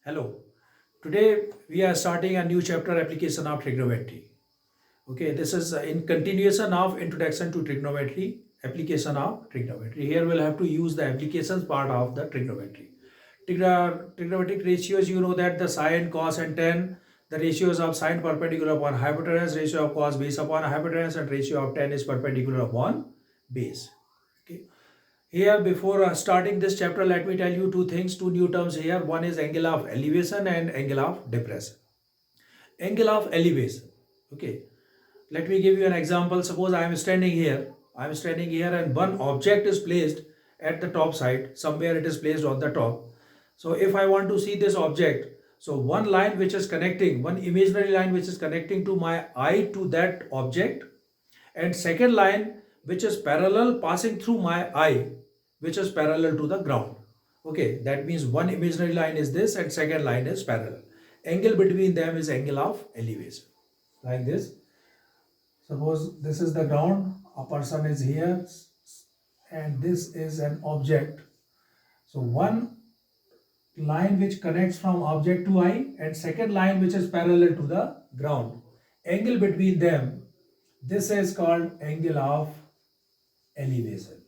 Hello. Today we are starting a new chapter application of trigonometry. Okay, this is in continuation of introduction to trigonometry, application of trigonometry. Here we'll have to use the applications part of the trigonometry. Trigonometric ratios, you know that the sine, cos and tan, the ratios of sine perpendicular upon hypotenuse, ratio of cos base upon hypotenuse and ratio of tan is perpendicular upon base. Okay. Here, before starting this chapter, let me tell you two things, two new terms here. One is angle of elevation and angle of depression. Angle of elevation. Okay. Let me give you an example. Suppose I am standing here. I am standing here and one object is placed at the top side. Somewhere it is placed on the top. So if I want to see this object, so one line which is connecting, one imaginary line which is connecting to my eye to that object, and second line which is parallel passing through my eye, which is parallel to the ground. Okay, that means one imaginary line is this and second line is parallel. Angle between them is angle of elevation. Like this. Suppose this is the ground, a person is here and this is an object. So one line which connects from object to eye and second line which is parallel to the ground. Angle between them, this is called angle of elevation.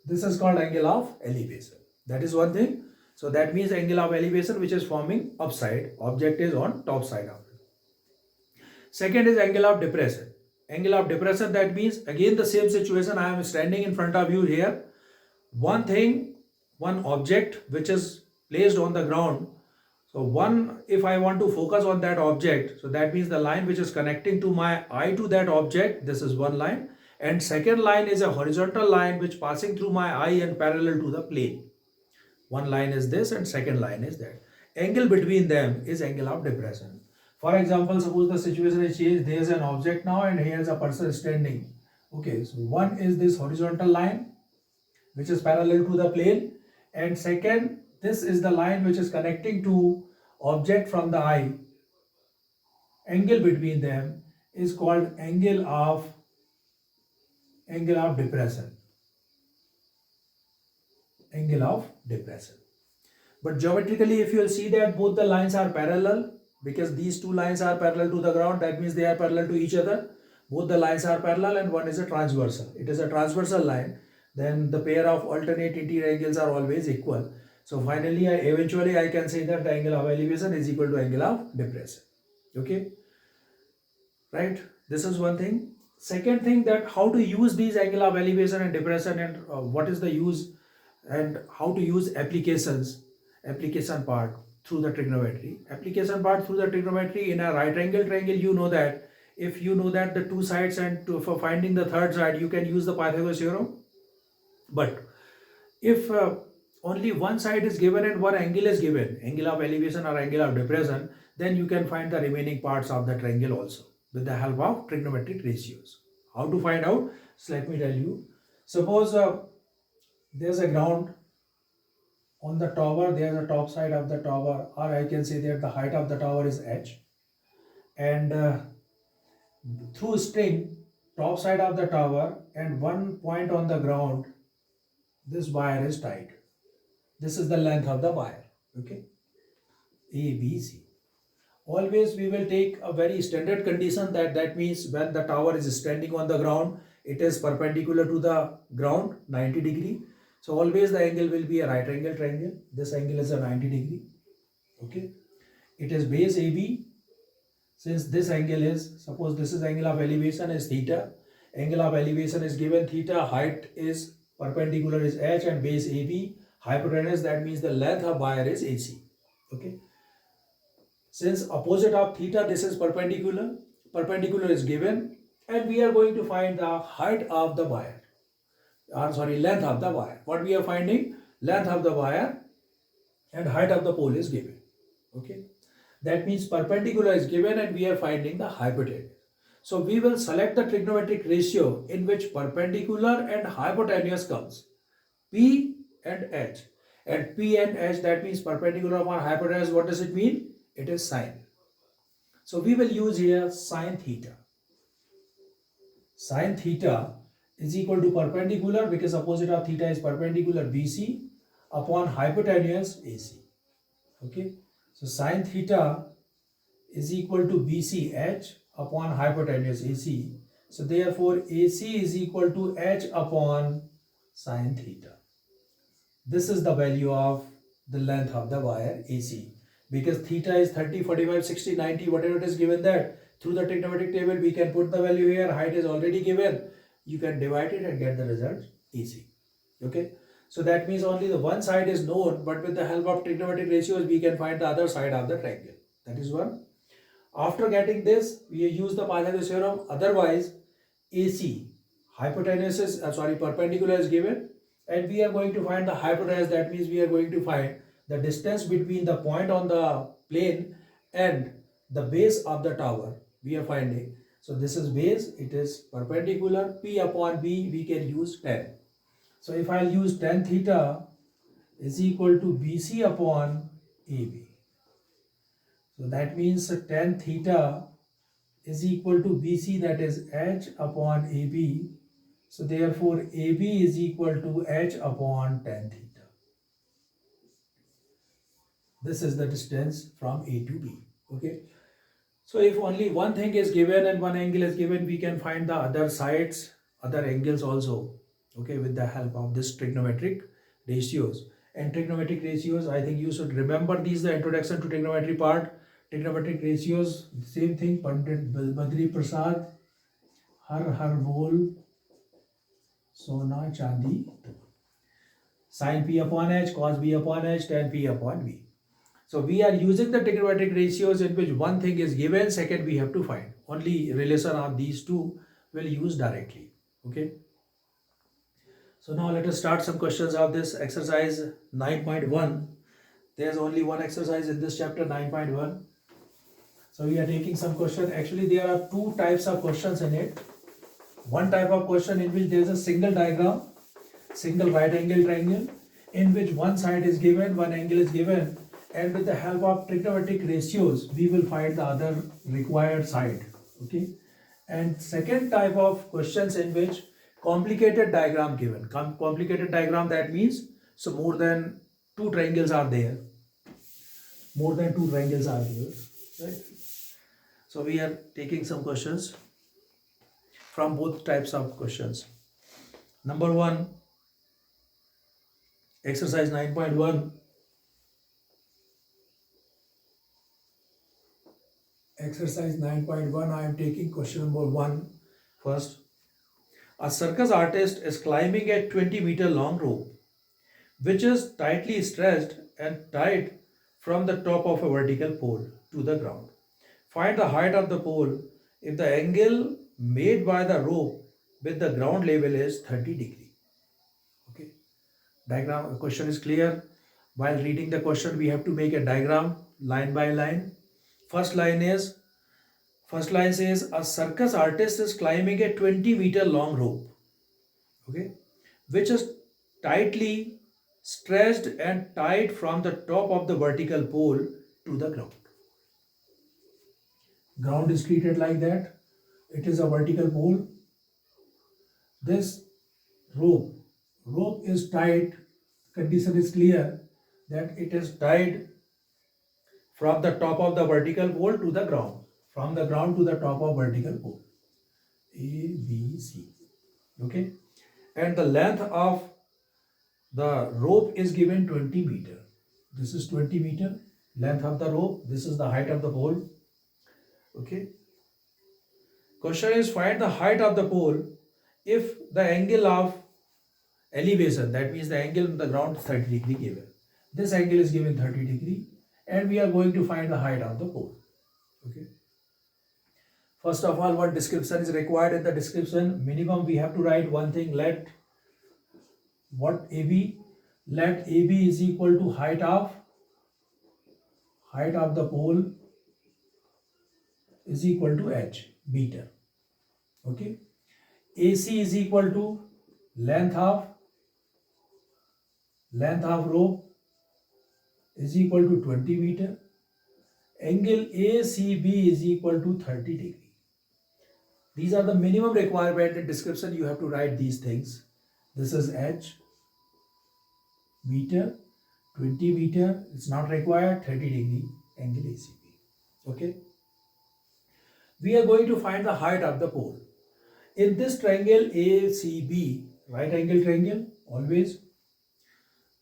This is called angle of elevation. That is one thing. So that means angle of elevation which is forming upside. Object is on top side of it. Second is angle of depression. Angle of depression, that means again the same situation. I am standing in front of you here. One thing, one object which is placed on the ground. So one, if I want to focus on that object, so that means the line which is connecting to my eye to that object, this is one line. And second line is a horizontal line which passing through my eye and parallel to the plane. One line is this and second line is that. Angle between them is angle of depression. For example, suppose the situation is changed. There is an object now and here is a person standing. Okay, so one is this horizontal line which is parallel to the plane, and second, this is the line which is connecting to object from the eye. Angle between them is called angle of depression. Angle of depression. But geometrically, if you will see that both the lines are parallel, because these two lines are parallel to the ground, that means they are parallel to each other. Both the lines are parallel and one is a transversal. It is a transversal line. Then the pair of alternate interior angles are always equal. So finally, eventually I can say that the angle of elevation is equal to angle of depression. Okay. Right. This is one thing. Second thing, that how to use these angle of elevation and depression, and what is the use and how to use application part through the trigonometry. Application part through the trigonometry in a right angle triangle, you know that if you know that the two sides and for finding the third side, you can use the Pythagoras theorem. But if only one side is given and one angle is given, angle of elevation or angle of depression, then you can find the remaining parts of the triangle also with the help of trigonometric ratios. How to find out? So let me tell you. Suppose there's a ground on the tower, there's a top side of the tower, or I can say that the height of the tower is h, and through string, top side of the tower and one point on the ground, this wire is tied. This is the length of the wire. Okay, A, B, C. Always we will take a very standard condition, that means when the tower is standing on the ground, it is perpendicular to the ground 90 degree. So always the angle will be a right angle triangle. This angle is a 90 degree. Okay, it is base AB. Since this angle is, suppose this is angle of elevation is theta, angle of elevation is given theta, height is perpendicular is h, and base AB, hypotenuse, that means the length of wire is AC. Okay, since opposite of theta, this is perpendicular is given, and we are going to find the height of the wire, or sorry, length of the wire. What we are finding? Length of the wire and height of the pole is given. Okay, that means perpendicular is given and we are finding the hypotenuse. So we will select the trigonometric ratio in which perpendicular and hypotenuse comes, P and H. And P and H, that means perpendicular upon hypotenuse. What does it mean? It is sine. So we will use here sine theta. Sine theta is equal to perpendicular, because opposite of theta is perpendicular, BC, upon hypotenuse AC. Okay, so sine theta is equal to BCH upon hypotenuse AC. So therefore AC is equal to H upon sine theta. This is the value of the length of the wire AC. Because theta is 30, 45, 60, 90, whatever it is given that. Through the trigonometric table, we can put the value here. Height is already given. You can divide it and get the result easy. Okay. So that means only the one side is known, but with the help of trigonometric ratios, we can find the other side of the triangle. That is one. After getting this, we use the Pythagoras theorem. Otherwise, AC, hypotenuse is, perpendicular is given, and we are going to find the hypotenuse. That means we are going to find the distance between the point on the plane and the base of the tower. We are finding. So this is base, it is perpendicular. P upon B, we can use 10. So if I use tan theta is equal to BC upon AB. So that means tan theta is equal to BC, that is H upon AB. So therefore AB is equal to H upon tan theta. This is the distance from A to B. Okay. So if only one thing is given and one angle is given, we can find the other sides, other angles also. Okay, with the help of this trigonometric ratios. And trigonometric ratios, I think you should remember these, the introduction to trigonometry part. Trigonometric ratios, same thing, Pandit Badri Prasad, Har Bol, Sona Chandi, sin P upon H, cos B upon H, tan P upon B. So we are using the trigonometric ratios in which one thing is given, second we have to find. Only relation of these two will use directly. Okay. So now let us start some questions of this exercise 9.1. There's only one exercise in this chapter, 9.1. So we are taking some question. Actually, there are two types of questions in it. One type of question in which there is a single diagram, single right angle triangle, in which one side is given, one angle is given, and with the help of trigonometric ratios, we will find the other required side. Okay. And second type of questions in which complicated diagram given. Complicated diagram, that means so more than two triangles are there. More than two triangles are here. Right. So we are taking some questions from both types of questions. Number one, exercise 9.1. Exercise 9.1, I am taking question number 1 first. A circus artist is climbing a 20-meter long rope, which is tightly stretched and tied from the top of a vertical pole to the ground. Find the height of the pole if the angle made by the rope with the ground level is 30 degrees. Okay. Diagram question is clear. While reading the question, we have to make a diagram line by line. First line says a circus artist is climbing a 20-meter long rope, okay, which is tightly stretched and tied from the top of the vertical pole to the ground. Ground is treated like that. It is a vertical pole. This rope is tied. Condition is clear that it is tied from the top of the vertical pole to the ground. From the ground to the top of vertical pole. A, B, C. Okay. And the length of the rope is given 20 meter. This is 20 meter length of the rope. This is the height of the pole. Okay. Question is, find the height of the pole if the angle of elevation, that means the angle on the ground is 30 degree given. This angle is given 30 degree and we are going to find the height of the pole. Okay. First of all, what description is required in the description? Minimum we have to write one thing. Let AB is equal to height of the pole is equal to h meter. Okay. AC is equal to length of rope is equal to 20 meter. Angle ACB is equal to 30 degree. These are the minimum requirement in description. You have to write these things. This is H. meter, 20 meter, it's not required, 30 degree angle ACB. Okay. We are going to find the height of the pole. In this triangle ACB, right angle triangle, always,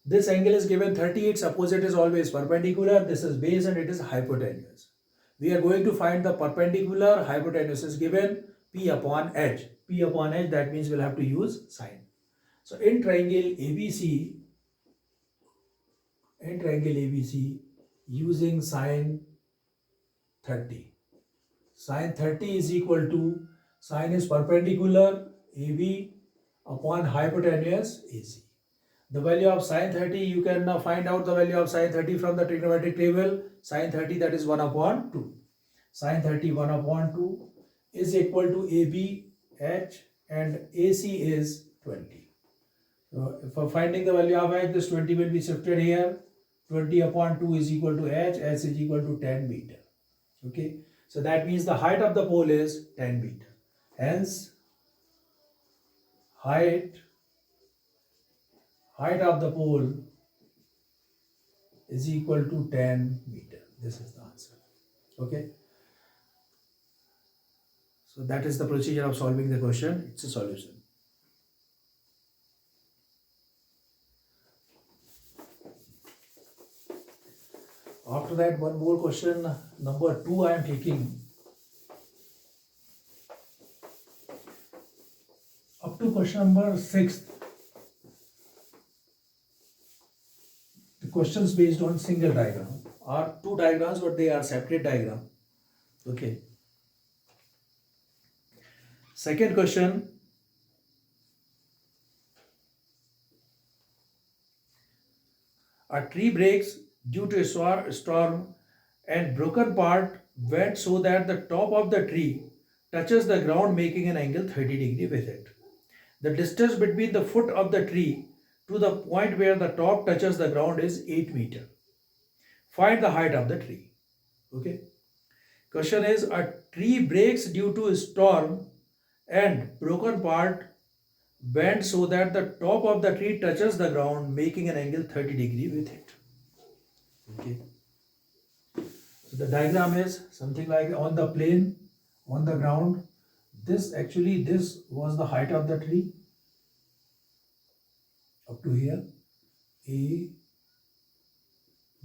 this angle is given 38, suppose it is always perpendicular, this is base and it is hypotenuse. We are going to find the perpendicular, hypotenuse is given P upon H. P upon H, that means we'll have to use sine. So in triangle ABC, using sine 30. Sine 30 is equal to, sine is perpendicular AB upon hypotenuse AC. The value of sine 30, you can now find out the value of sine 30 from the trigonometric table. Sine 30, that is 1 upon 2. Sine 30 1 upon 2 is equal to AB, H, and AC is 20. So for finding the value of H, this 20 will be shifted here. 20 upon 2 is equal to H is equal to 10 meter. Okay. So that means the height of the pole is 10 meter. Hence, height of the pole is equal to 10 meter. This is the answer. Okay. So that is the procedure of solving the question. It's a solution. After that, one more question, number 2 I am taking. Up to question number 6. The questions based on single diagram are 2 diagrams, but they are separate diagram. Okay. Second question. A tree breaks due to a storm and broken part bent so that the top of the tree touches the ground, making an angle 30 degree with it. The distance between the foot of the tree to the point where the top touches the ground is 8 meter. Find the height of the tree. Okay. Question is, a tree breaks due to a storm and broken part bent so that the top of the tree touches the ground, making an angle 30 degree with it. Okay. So the diagram is something like on the plane, on the ground. This was the height of the tree up to here. A,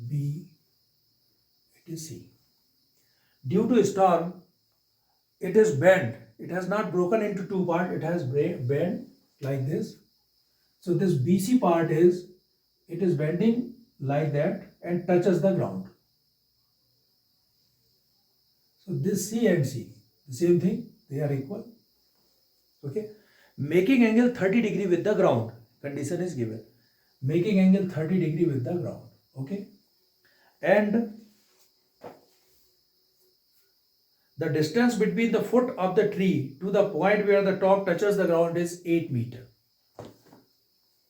B, it is C. Due to a storm, it is bent. It has not broken into 2 parts. It has bent like this. So this BC part it is bending like that and touches the ground. So this C and C, the same thing, they are equal. Okay. Making angle 30 degree with the ground. Condition is given. Making angle 30 degree with the ground. Okay. And the distance between the foot of the tree to the point where the top touches the ground is 8 meter.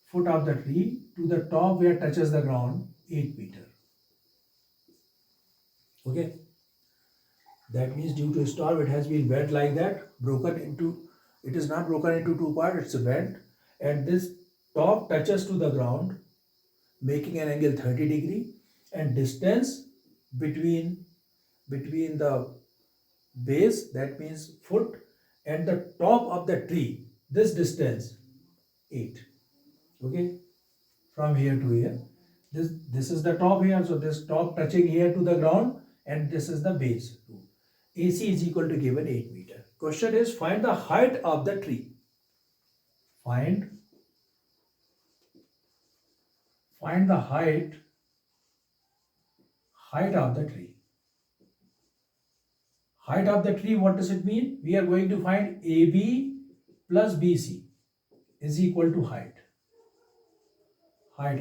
Foot of the tree to the top where touches the ground, 8 meter. Okay. That means due to a storm, it has been bent like that, it is not broken into 2 parts, it's a bent, and this top touches to the ground, making an angle 30 degree, and distance between the base, that means foot, and the top of the tree, this distance 8. Okay, from here to here, this is the top here, so this top touching here to the ground, and this is the base. AC is equal to given 8 meter. Question is, find the height of the tree. Find the height of the tree. Height of the tree, what does it mean? We are going to find AB plus BC is equal to height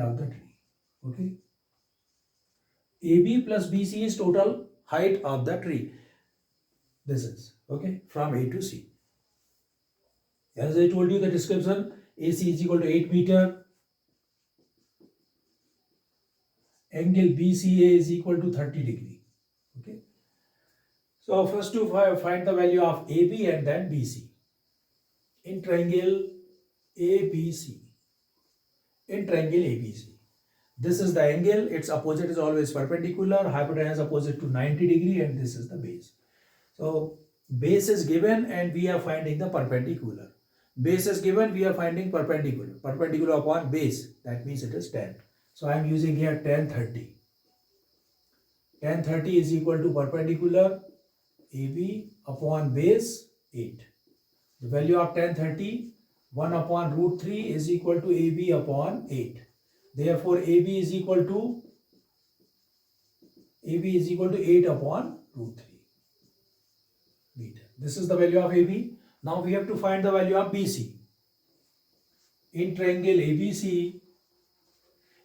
of the tree. Okay. AB plus BC is total height of the tree. This is, okay, from A to C. As I told you the description, AC is equal to 8 meter. Angle BCA is equal to 30 degree. Okay. So first to find the value of AB and then BC. In triangle ABC. This is the angle, its opposite is always perpendicular, hypotenuse opposite to 90 degree, and this is the base. So base is given and we are finding the perpendicular. Base is given, we are finding perpendicular. Perpendicular upon base, that means it is 10. So I am using here tan 30. Tan 30 is equal to perpendicular AB upon base 8. The value of tan 30, 1 upon root 3 is equal to AB upon 8. Therefore AB is equal to 8 upon root 3 meter. This is the value of AB. Now we have to find the value of BC. In triangle ABC,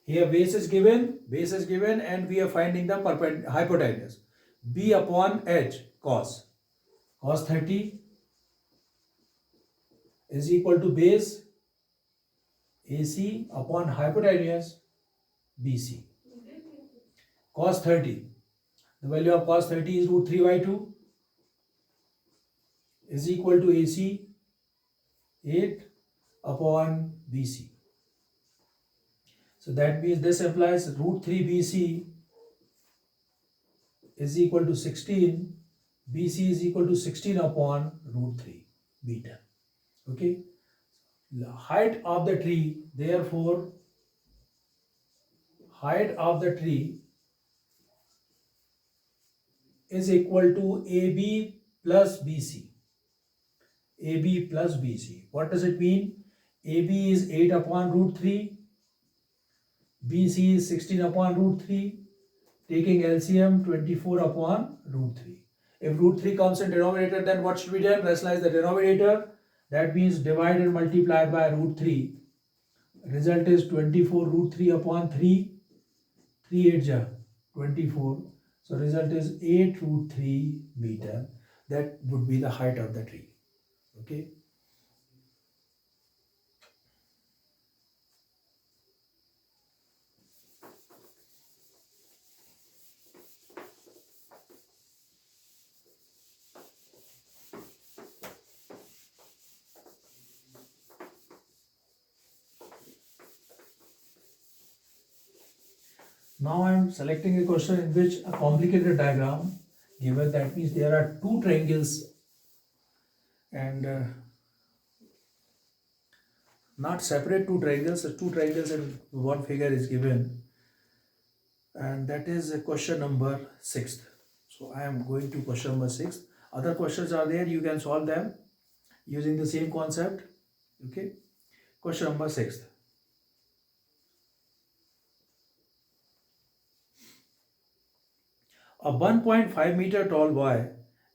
here base is given and we are finding the hypotenuse. B upon H cos 30 is equal to base AC upon hypotenuse BC. Cos 30, the value of cos 30 is root 3 by 2 is equal to AC 8 upon BC. So that means this implies root 3 BC is equal to 16. BC is equal to 16 upon root 3 beta. Okay. The height of the tree, therefore, height of the tree is equal to AB plus BC. AB plus BC. What does it mean? AB is 8 upon root 3. BC is 16 upon root 3. Taking LCM 24 upon root 3. If root 3 comes in denominator, then what should be done? Rationalize the denominator. That means divide and multiply by root 3. Result is 24 root 3 upon 3. 3 8 ja 24. So result is 8 root 3 meter. That would be the height of the tree. Okay. Now I am selecting a question in which a complicated diagram given, that means there are two triangles and not separate two triangles, and one figure is given, and that is question number 6. So I am going to question number 6. Other questions are there, you can solve them using the same concept. Okay. Question number 6. A 1.5 meter tall boy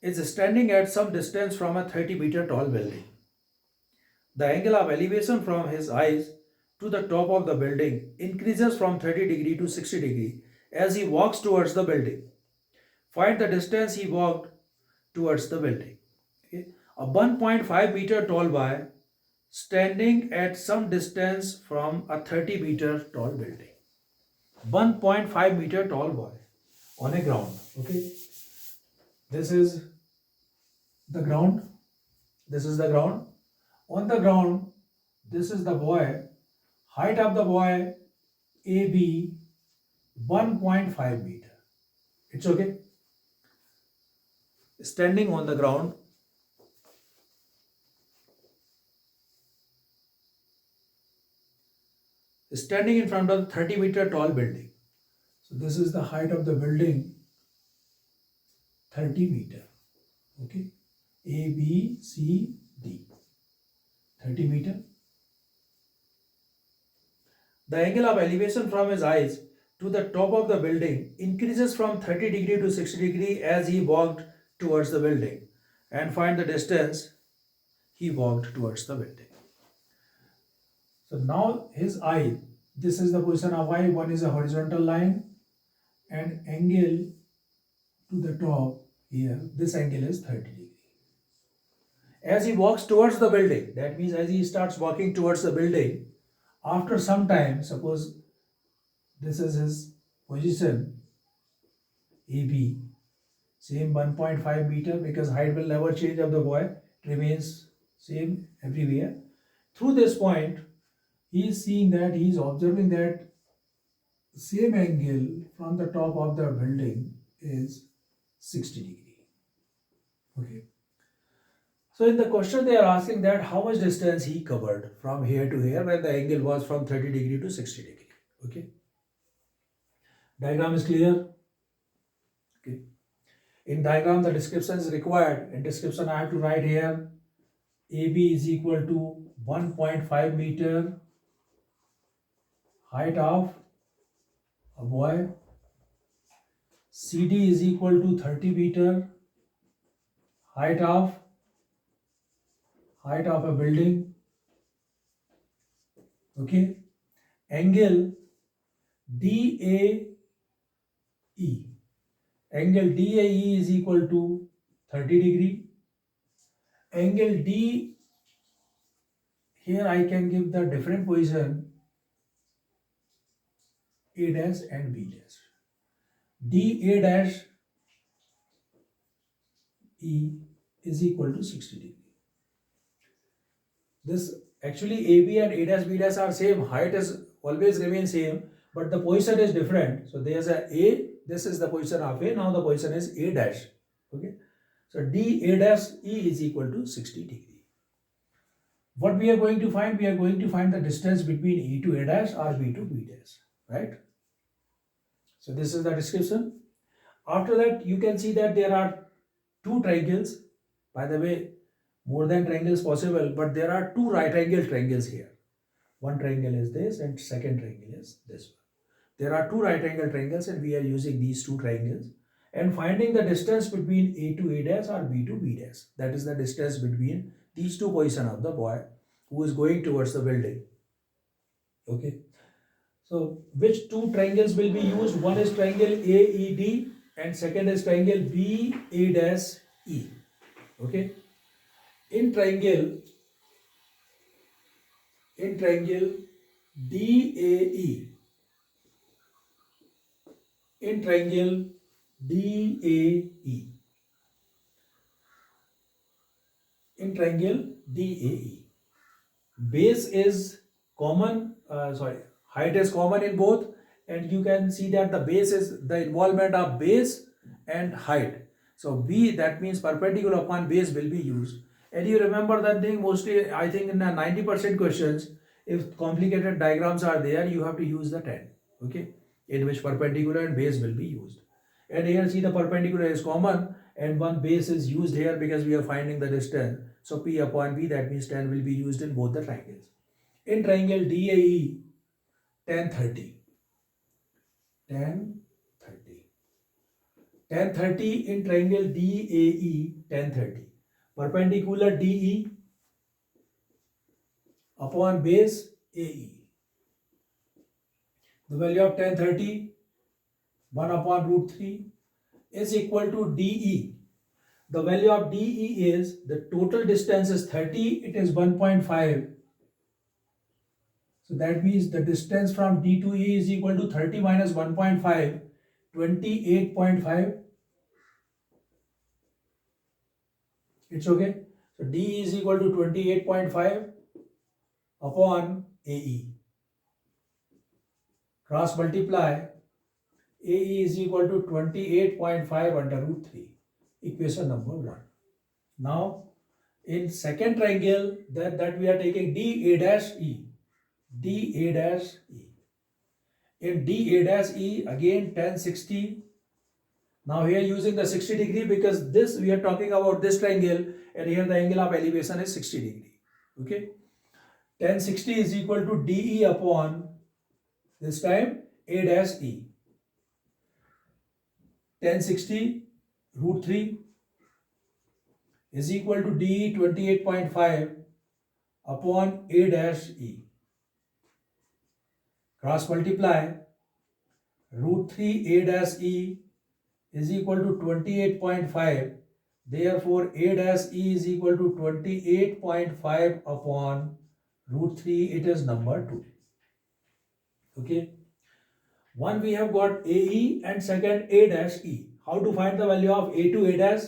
is standing at some distance from a 30 meter tall building. The angle of elevation from his eyes to the top of the building increases from 30 degree to 60 degree as he walks towards the building. Find the distance he walked towards the building. Okay. A 1.5 meter tall boy standing at some distance from a 30 meter tall building. 1.5 meter tall boy on a ground. Okay. This is the ground. This is the ground. On the ground, this is the boy. Height of the boy AB 1.5 meter. It's okay. Standing on the ground. Standing in front of the 30 meter tall building. So this is the height of the building, 30 meter. Okay. A, B, C, D. 30 meter. The angle of elevation from his eyes to the top of the building increases from 30 degree to 60 degree as he walked towards the building, and find the distance he walked towards the building. So now his eye, this is the position of eye, one is a horizontal line and angle to the top here, this angle is 30 degree. As he walks towards the building, that means as he starts walking towards the building, after some time, suppose this is his position AB, same 1.5 meter, because height will never change of the boy, it remains same everywhere. Through this point, he is seeing that, he is observing that same angle from the top of the building is 60 degree. Okay. So in the question they are asking that how much distance he covered from here to here when the angle was from 30 degree to 60 degree. Okay. Diagram is clear. Okay. In diagram the description is required. In description I have to write here AB is equal to 1.5 meter height of a boy. CD is equal to 30 meter height of a building. Okay. Angle DAE. Angle DAE is equal to 30 degree. Angle D, here I can give the different position A dash and B dash. DA dash E is equal to 60 degree. This actually AB and A dash B dash are same, height is always remain same, but the position is different. So there is a, this is the position of A, now the position is A dash. Okay. So DA dash E is equal to 60 degree. What we are going to find? We are going to find the distance between E to A dash or B to B dash, right? So this is the description. After that, you can see that there are two triangles. By the way, more than triangles possible, but there are two right angle triangles here. One triangle is this and second triangle is this one. There are two right angle triangles and we are using these two triangles and finding the distance between A to A dash or B to B dash. That is the distance between these two positions of the boy who is going towards the building. Okay. So which two triangles will be used? One is triangle AED and second is triangle BA-E. Okay. In triangle DAE, in triangle DAE, in triangle DAE, base is common, height is common in both, and you can see that the base is the involvement of base and height. So B, that means perpendicular upon base, will be used. And you remember that thing mostly, I think in the 90% questions, if complicated diagrams are there, you have to use the 10, okay, in which perpendicular and base will be used. And here see the perpendicular is common and one base is used here because we are finding the distance. So P upon B, that means 10 will be used in both the triangles. In triangle DAE, 10 30. 10 30. 10 30 in triangle DAE, 10 30. Perpendicular DE upon base AE. The value of 10 30, 1 upon root 3 is equal to DE. The value of DE is, the total distance is 30, it is 1.5. So that means the distance from D to E is equal to 30 minus 1.5, 28.5. It's okay. So D is equal to 28.5 upon AE. Cross multiply, AE is equal to 28.5 under root 3. Equation number 1. Now, in second triangle, that we are taking DA dash E. DA dash E. In DA dash E, again 10 60. Now here using the 60 degree because this we are talking about this triangle and here the angle of elevation is 60 degree. Okay. 10 60 is equal to DE upon this time A dash E. 10 60 root 3 is equal to DE 28.5 upon A dash E. Cross multiply, root 3 A dash E is equal to 28.5. Therefore, A dash E is equal to 28.5 upon root 3. It is number 2. Okay. One we have got AE and second A dash E. How to find the value of A to A dash?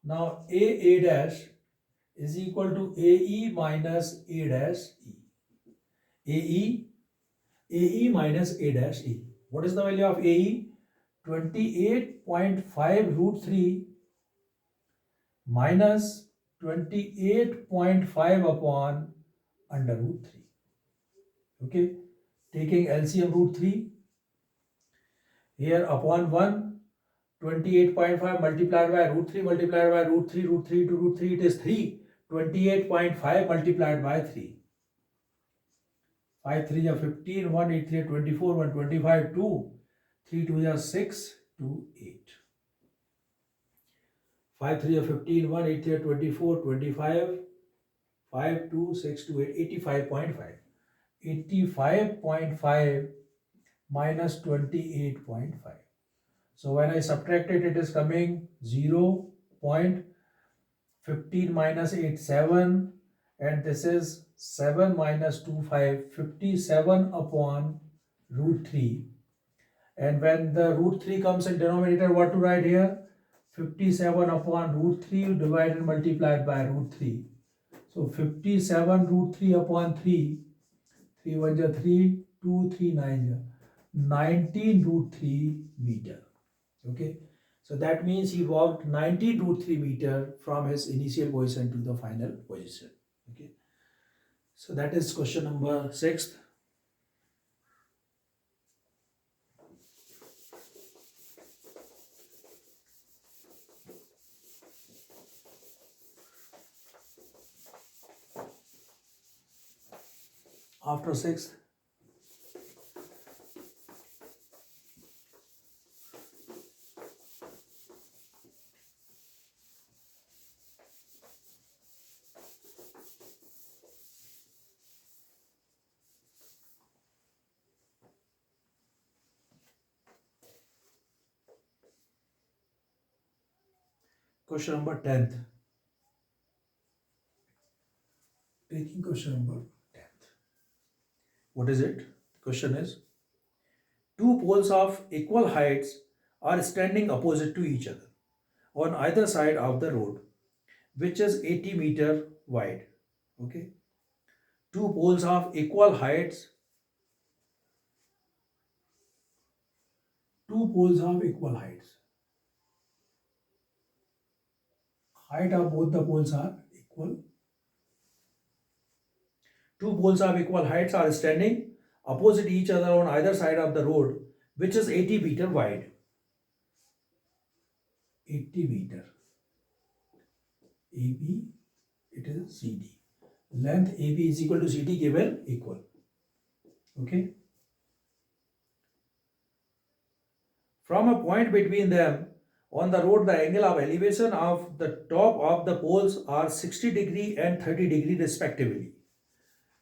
Now A dash is equal to AE minus A dash E. AE minus A dash E. What is the value of AE? 28.5 root 3 minus 28.5 upon under root 3. Okay, taking LCM root 3 here upon 1, 28.5 multiplied by root 3 multiplied by root 3, root 3 to root 3, it is 3. 28.5 multiplied by 3. 5 3 are 15, 1 8 3 are 24, 1 25, 2, 3 2 are 6, 2 8. 5 3 are 15, 1 8 3 are 24, 25, 5 2 6 2 8, 85.5. 85.5 minus 28.5. So when I subtract it, it is coming 0.15 minus 8, 7, and this is 7 minus 2, 5, 57 upon root 3. And when the root 3 comes in denominator, what to write here? 57 upon root 3 divided and multiplied by root 3. So 57 root 3 upon 3, 3 1 ja 3, 2 3 9 ja 19 root 3 meter. Okay, so that means he walked 19 root 3 meter from his initial position to the final position. Okay, so that is question number 6. After 6th, question number 10th. Taking question number 10th. What is it? Question is, two poles of equal heights are standing opposite to each other on either side of the road, which is 80 meter wide. Okay, two poles of equal heights, height of both the poles are equal. Two poles of equal heights are standing opposite each other on either side of the road, which is 80 meter wide. 80 meter. AB, it is CD. Length AB is equal to CD given equal. Okay. From a point between them on the road, the angle of elevation of the top of the poles are 60 degree and 30 degree respectively.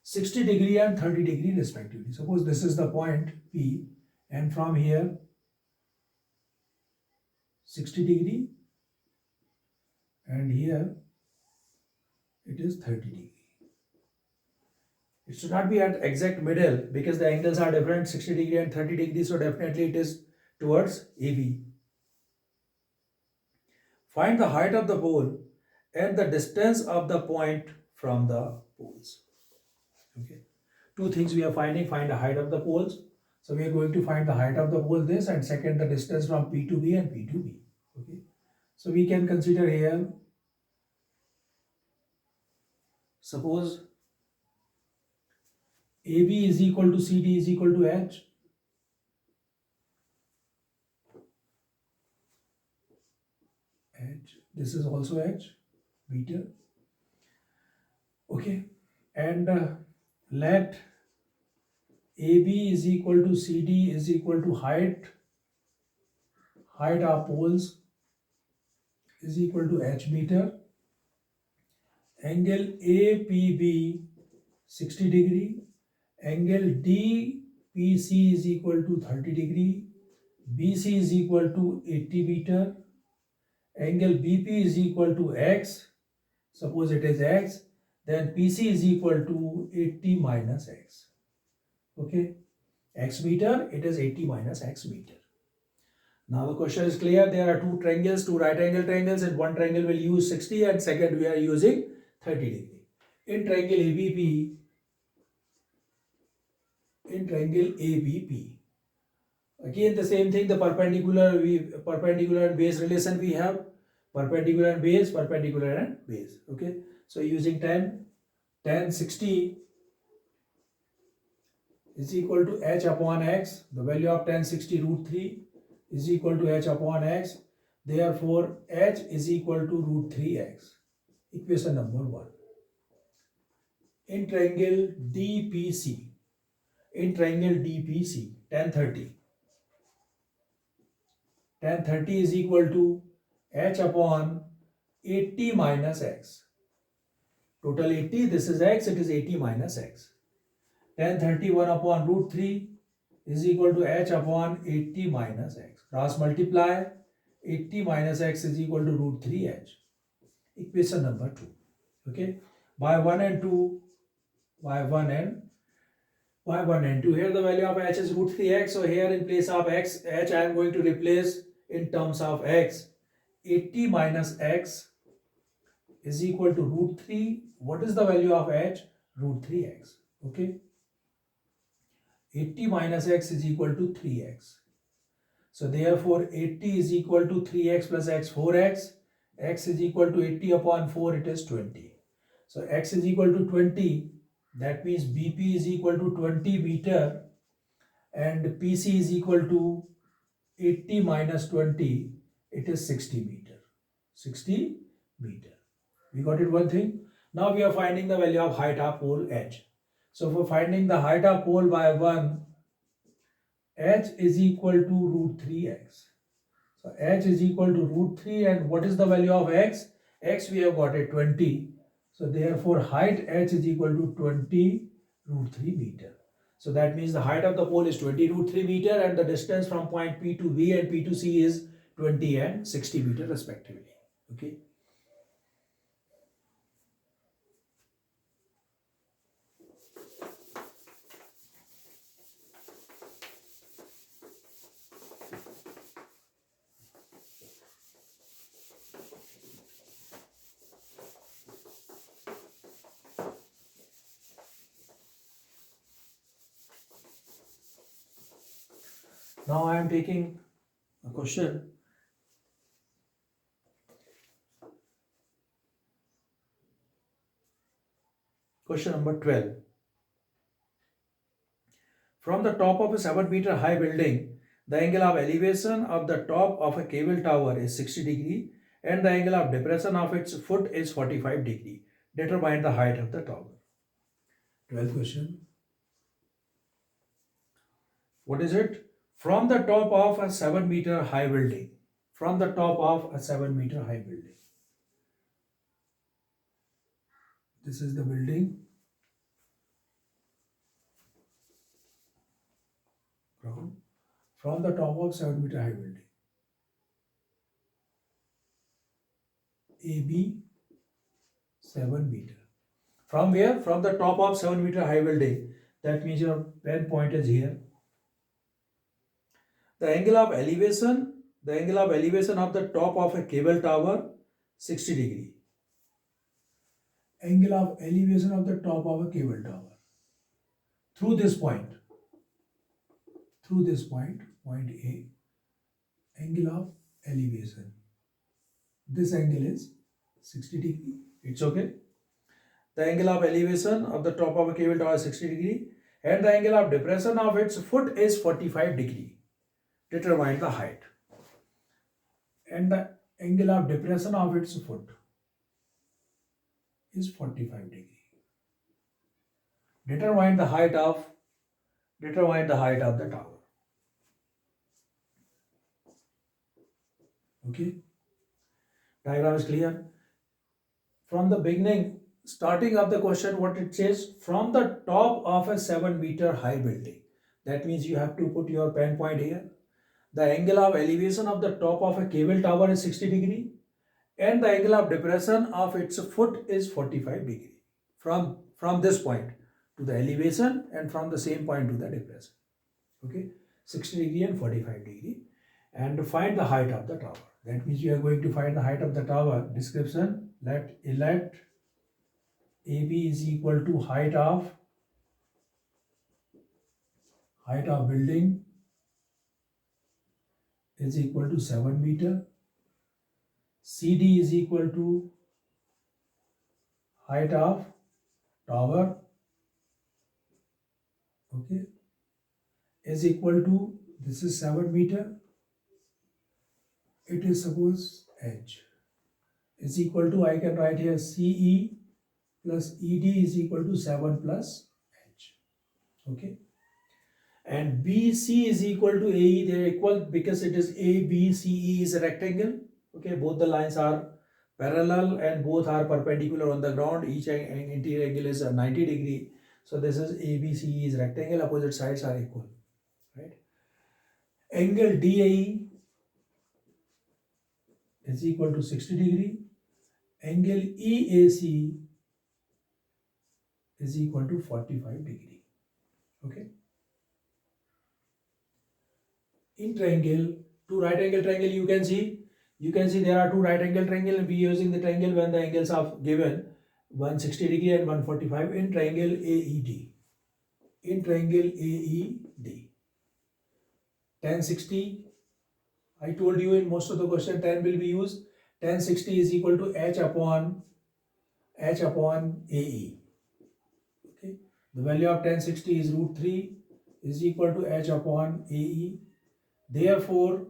60 degree and 30 degree respectively. Suppose this is the point P, and from here 60 degree, and here it is 30 degree. It should not be at exact middle because the angles are different, 60 degree and 30 degree, so definitely it is towards AB. Find the height of the pole and the distance of the point from the poles. Okay, two things we are finding: find the height of the poles. So we are going to find the height of the pole, this, and second the distance from P to B and P to B. Okay, so we can consider here, suppose AB is equal to CD is equal to H. H, this is also H, meter. Okay, and let AB is equal to CD is equal to height of poles is equal to H meter. Angle APB 60 degree. Angle DPC is equal to 30 degree. BC is equal to 80 meter. Angle BP is equal to X. Suppose it is X, then PC is equal to 80 minus X. Okay, X meter, it is 80 minus X meter. Now the question is clear. There are two triangles, two right angle triangles, and one triangle will use 60 and second we are using 30 degree. In triangle ABP, Again the same thing, the perpendicular and base relation we have, perpendicular and base, perpendicular and base. Okay, so using tan 60 is equal to h upon x. The value of tan 60 root 3 is equal to h upon x. Therefore h is equal to root 3x. Equation number 1. In triangle DPC, tan 30 is equal to h upon 80 minus x. Total 80, this is x, it is 80 minus x. Tan 31 upon root 3 is equal to h upon 80 minus x. Cross multiply, 80 minus x is equal to root 3h. Equation number 2. Okay, by 1 and 2, by 1 and 2. Here the value of h is root 3x. So here in place of x, h I am going to replace in terms of x. 80 minus x is equal to root 3. What is the value of h? Root 3x. Okay. 80 minus x is equal to 3x. So therefore 80 is equal to 3x plus x, 4x. X is equal to 80 upon 4, it is 20. So x is equal to 20. That means BP is equal to 20 meter and PC is equal to 80 minus 20, it is 60 meter. 60 meter. We got it one thing. Now we are finding the value of height of pole H. So for finding the height of pole by 1, H is equal to root 3x. So H is equal to root 3, and what is the value of x? X we have got it 20. So therefore height H is equal to 20 root 3 meter. So that means the height of the pole is 20 root 3 meter and the distance from point P to V and P to C is 20 and 60 meter respectively. Okay. Now I am taking a question. Question number 12. From the top of a 7-meter high building, the angle of elevation of the top of a cable tower is 60 degree and the angle of depression of its foot is 45 degree. Determine the height of the tower. 12th question. What is it? From the top of a 7-meter high building. From the top of a 7-meter high building. This is the building. From the top of 7-meter high building. AB 7 meter. From where? From the top of 7-meter high building. That means your pen point is here. The angle of elevation of the top of a cable tower, 60 degree. Angle of elevation of the top of a cable tower. Through this point, point A, angle of elevation. This angle is 60 degree. It's okay. The angle of elevation of the top of a cable tower is 60 degree and the angle of depression of its foot is 45 degree. Determine the height. And the angle of depression of its foot is 45 degree. Determine the height of the tower. Okay. Diagram is clear. From the beginning, starting of the question, what it says, from the top of a 7-meter high building. That means you have to put your pen point here. The angle of elevation of the top of a cable tower is 60 degree and the angle of depression of its foot is 45 degree. From this point to the elevation and from the same point to the depression. Okay, 60 degree and 45 degree. And to find the height of the tower. That means you are going to find the height of the tower. Description, let AB is equal to height of building is equal to 7 meter. CD is equal to height of tower, okay, is equal to, this is 7 meter, it is suppose h is equal to, I can write here CE plus ED is equal to 7 plus h, okay, and BC is equal to AE, they are equal because it is ABCE is a rectangle, okay, both the lines are parallel and both are perpendicular on the ground, each interior angle is a 90 degree, so this is ABCE is rectangle, opposite sides are equal, right. Angle DAE is equal to 60 degree, angle EAC is equal to 45 degree, okay. In triangle, two right angle triangle, you can see there are two right angle triangle and we using the triangle when the angles are given 160 degree and 145 in triangle AED. In triangle AED, tan 60, I told you in most of the question tan will be used. Tan 60 is equal to H upon AE. Okay, the value of tan 60 is root 3 is equal to H upon AE. Therefore,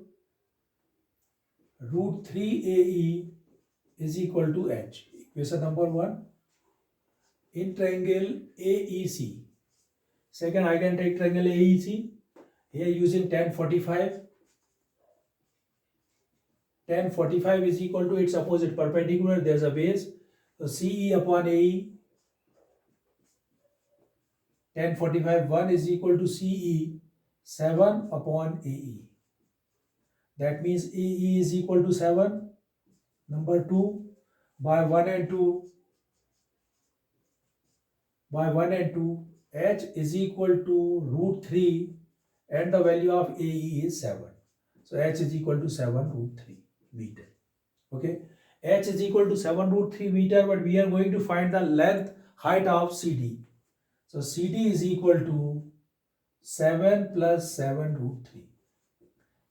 root 3 AE is equal to H. Equation number 1. In triangle AEC, second I can take triangle AEC, here using tan 45. Tan 45 is equal to its opposite perpendicular, there is a base, so CE upon AE, tan 45 1 is equal to CE 7 upon AE. That means AE is equal to 7. Number 2, by 1 and 2, H is equal to root 3 and the value of AE is 7. So H is equal to 7 root 3 meter. Okay, H is equal to 7 root 3 meter, but we are going to find the length height of CD. So CD is equal to 7 plus 7 root 3.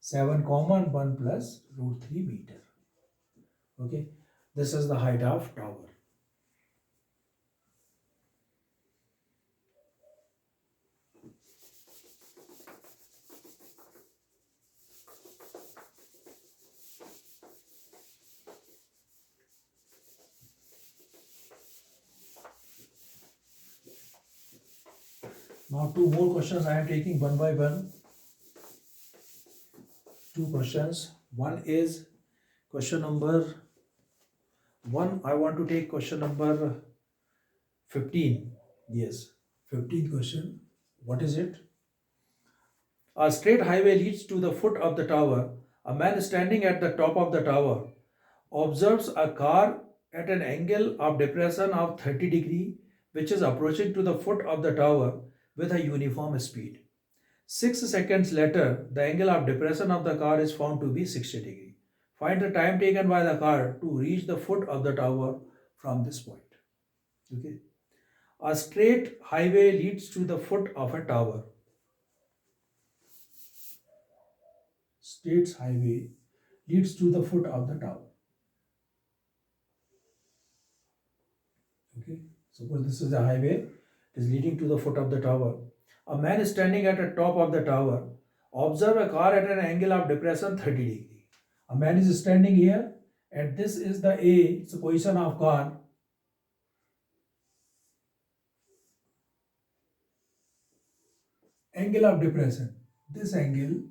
7 common, 1 plus root 3 meter. Okay, this is the height of tower. Now two more questions I am taking one by one. Two questions. One is question number 1. I want to take question number 15. Yes, 15th question. What is it? A straight highway leads to the foot of the tower. A man standing at the top of the tower observes a car at an angle of depression of 30 degree which is approaching to the foot of the tower with a uniform speed. 6 seconds later, the angle of depression of the car is found to be 60 degree. Find the time taken by the car to reach the foot of the tower from this point. Okay. A straight highway leads to the foot of a tower. Straight highway leads to the foot of the tower. Okay. Suppose this is a highway, it is leading to the foot of the tower. A man is standing at the top of the tower. Observe a car at an angle of depression 30 degree. A man is standing here and this is the A, it's the position of car. Angle of depression, this angle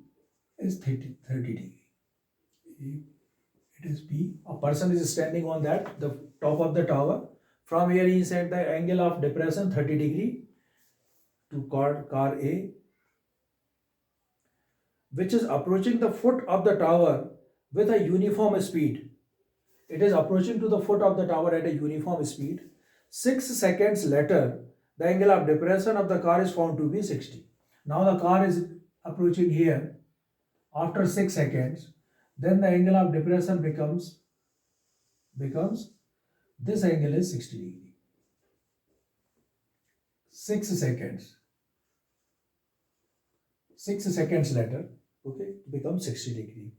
is 30 degree. It is B. A person is standing on that, the top of the tower. From here he is at the angle of depression 30 degree to car A, which is approaching the foot of the tower with a uniform speed. It is approaching to the foot of the tower at a uniform speed. 6 seconds later, the angle of depression of the car is found to be 60. Now the car is approaching here. After 6 seconds, then the angle of depression becomes this angle is 60 degree. 6 seconds. 6 seconds later, okay, becomes 60 degree.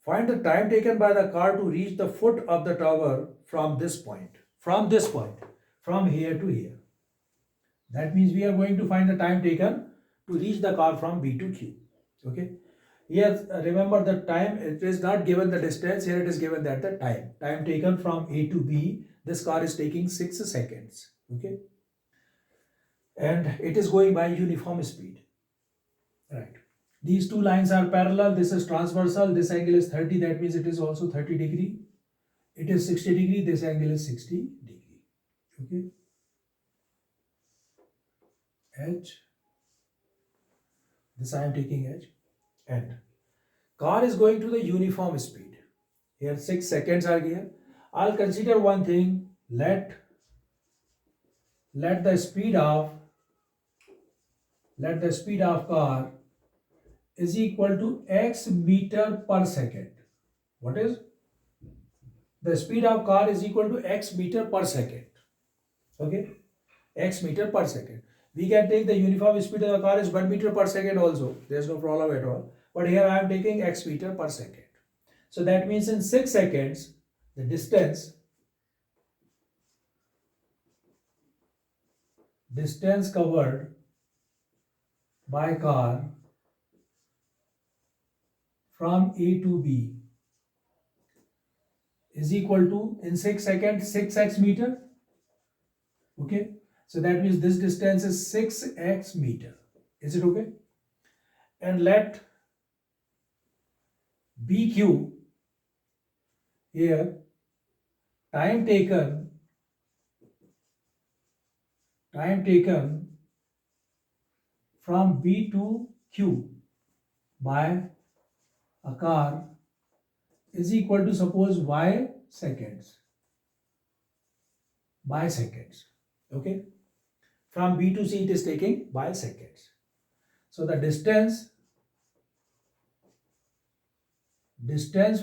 Find the time taken by the car to reach the foot of the tower from this point. From this point. From here to here. That means we are going to find the time taken to reach the car from B to Q. Okay. Here, remember the time, it is not given the distance, here it is given that the time. Time taken from A to B, this car is taking 6 seconds. Okay. And it is going by uniform speed. Right. These two lines are parallel, this is transversal, this angle is 30, that means it is also 30 degree. It is 60 degree, this angle is 60 degree. Okay. H. This I am taking H. And car is going to the uniform speed. Here 6 seconds are here. I'll consider one thing. Let the speed of car is equal to x meter per second. What is? The speed of car is equal to x meter per second. Okay? X meter per second. We can take the uniform speed of the car is 1 meter per second also. There's no problem at all. But here I am taking x meter per second. So that means in 6 seconds, the distance covered by car from A to B is equal to, in 6 seconds, 6x meter. Okay. So that means this distance is 6x meter. Is it okay? And let BQ here, time taken from B to Q by a car is equal to, suppose, y seconds. By seconds. Okay. From B to C it is taking by seconds. So the distance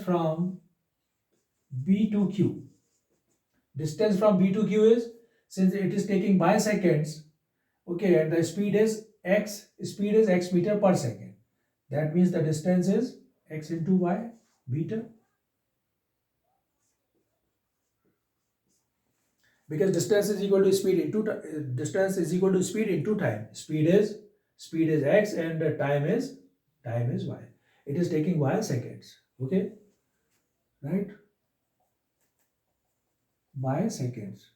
from B to Q. Distance from B to Q is, since it is taking by seconds, okay, and the speed is x meter per second. That means the distance is x into y meter. Because distance is equal to speed into time. Speed is x and time is y. It is taking y seconds. Okay, right? By seconds.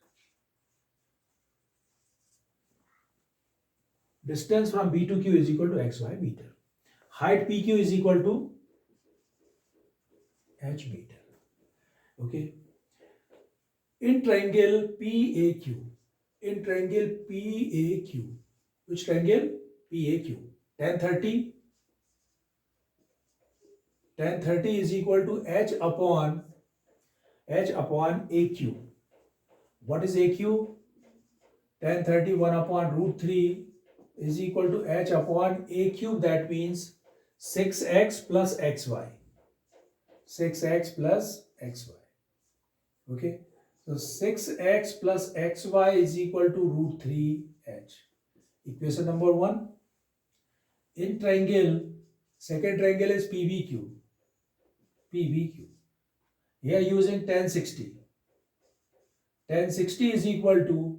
Distance from B to Q is equal to xy meter. Height PQ is equal to h meter. Okay. In triangle PAQ. Which triangle? PAQ. Tan 30 is equal to h upon AQ. What is AQ? Tan 30 1 upon root 3 is equal to h upon a cube. That means 6x plus xy. 6x plus xy. Okay. So 6x plus xy is equal to root 3h. Equation number 1. In triangle, second triangle is PBQ. Here using tan 60. Tan 60 is equal to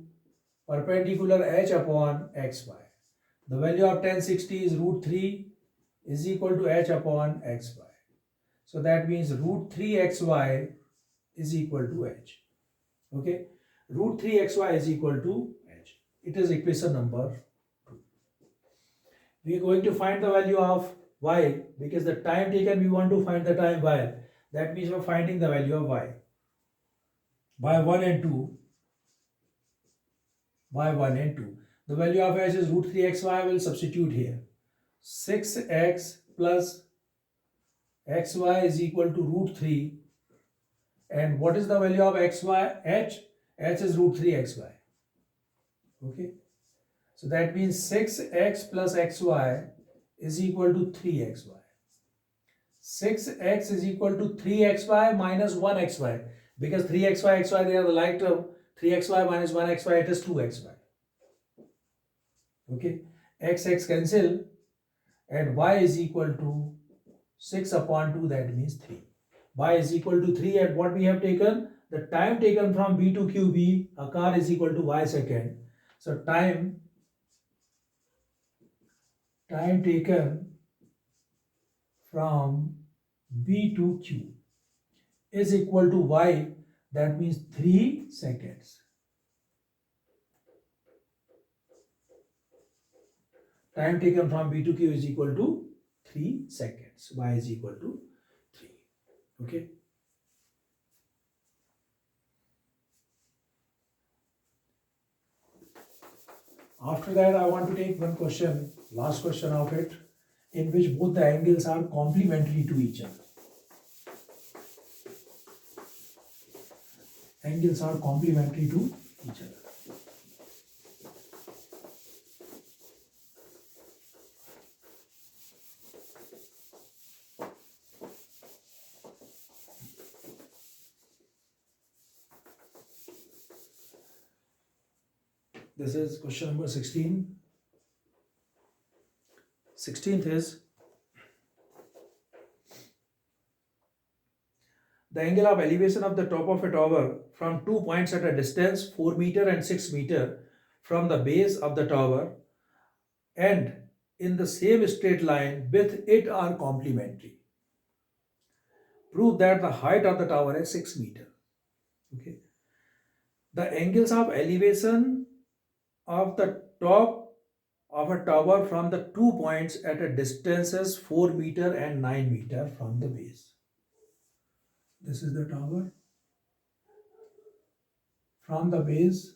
perpendicular h upon xy. The value of tan 60 is root 3 is equal to h upon xy. So that means root 3xy is equal to h. Okay. Root 3xy is equal to h. It is equation number 2. We are going to find the value of y because the time taken we want to find the time y. That means we are finding the value of y. By 1 and 2. The value of h is root 3xy. I will substitute here. 6x plus xy is equal to root 3. And what is the value of xy? H is root 3xy. Okay. So that means 6x plus xy is equal to 3xy. 6x is equal to 3xy minus 1xy. Because 3xy, xy, they are the like term. 3xy minus 1xy, it is 2xy. Okay. X cancel and y is equal to 6 upon 2, that means 3. y is equal to 3, and what we have taken? The time taken from B to QB, a car is equal to y second. So time taken from B to Q is equal to y, that means 3 seconds. Time taken from B to Q is equal to 3 seconds. Y is equal to 3. Okay. After that, I want to take one question, last question of it, in which both the angles are complementary to each other. Angles are complementary to each other. This is question number 16. 16th is the angle of elevation of the top of a tower from 2 points at a distance 4 meter and 6 meter from the base of the tower and in the same straight line with it are complementary. Prove that the height of the tower is 6 meter. Okay. The angles of elevation of the top of a tower from the 2 points at a distances 4 meter and 9 meter from the base. This is the tower. From the base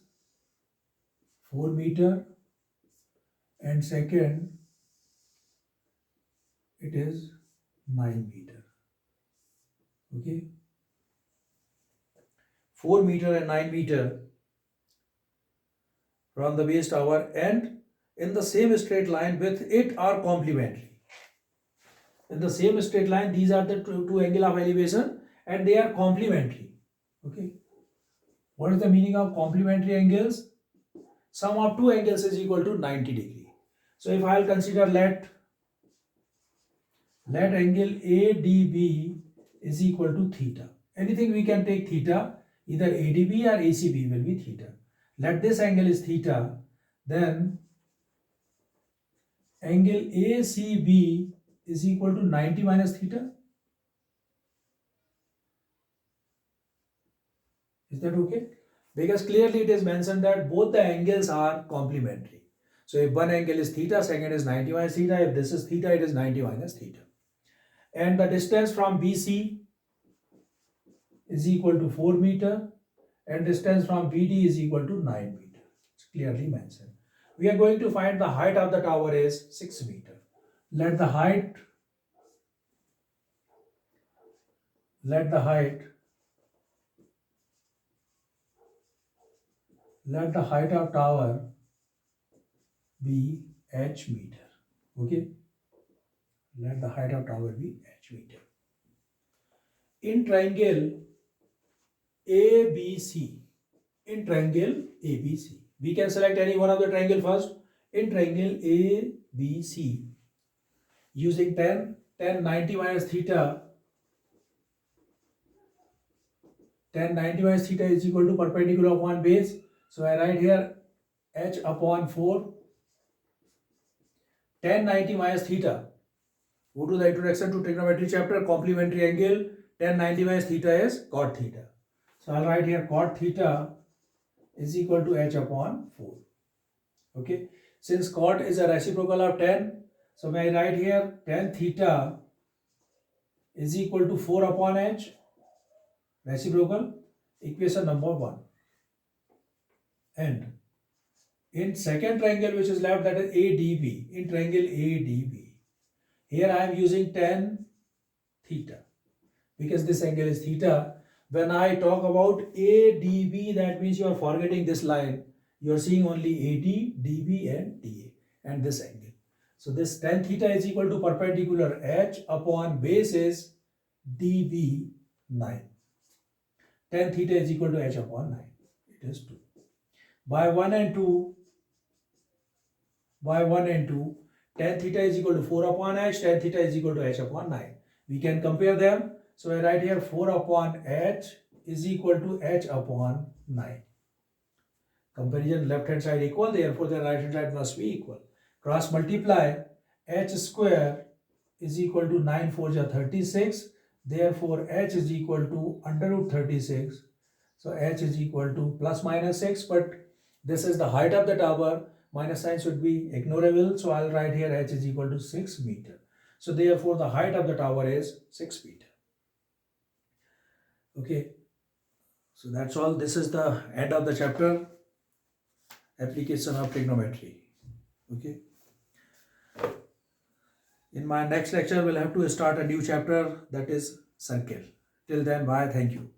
4 meter, and second it is 9 meter. Okay. 4 meter and 9 meter from the base tower and in the same straight line with it are complementary. In the same straight line, these are the two angle of elevation and they are complementary. Okay. What is the meaning of complementary angles? Sum of two angles is equal to 90 degree. So if I will consider let angle ADB is equal to theta. Anything we can take theta, either ADB or ACB will be theta. Let this angle is theta, then angle ACB is equal to 90 minus theta. Is that okay? Because clearly it is mentioned that both the angles are complementary. So if one angle is theta, second is 90 minus theta. If this is theta, it is 90 minus theta. And the distance from BC is equal to 4 meter and distance from BD is equal to 9 meter. It's clearly mentioned. We are going to find the height of the tower is 6 meter. Let the height of tower be h meter. Okay. Let the height of tower be h meter. In triangle ABC, we can select any one of the triangle first. In triangle ABC, using tan 90 minus theta, tan 90 minus theta is equal to perpendicular upon base. So I write here h upon 4. Tan 90 minus theta. Go to the introduction to trigonometry chapter, complementary angle. Tan 90 minus theta is cot theta. So I'll write here cot theta is equal to h upon 4. Okay. Since cot is a reciprocal of tan, so I write here tan theta is equal to 4 upon h, reciprocal, equation number 1. And in second triangle which is left, that is ADB, in triangle ADB, here I am using tan theta because this angle is theta. When I talk about ADB, that means you are forgetting this line. You are seeing only AD, DB and DA and this angle. So this tan theta is equal to perpendicular h upon base is DB 9. Tan theta is equal to h upon 9. It is 2. By 1 and 2, tan theta is equal to 4 upon h, tan theta is equal to h upon 9. We can compare them. So I write here 4 upon h is equal to h upon 9. Comparison left hand side equal, therefore the right hand side must be equal. Cross multiply, h square is equal to 9 4 ja 36. Therefore h is equal to under root 36. So h is equal to plus minus 6, but this is the height of the tower. Minus sign should be ignorable. So I'll write here h is equal to 6 meter. So therefore the height of the tower is 6 meter. Okay. So that's all. This is the end of the chapter. Application of trigonometry. Okay. In my next lecture, we'll have to start a new chapter, that is circle. Till then, bye. Thank you.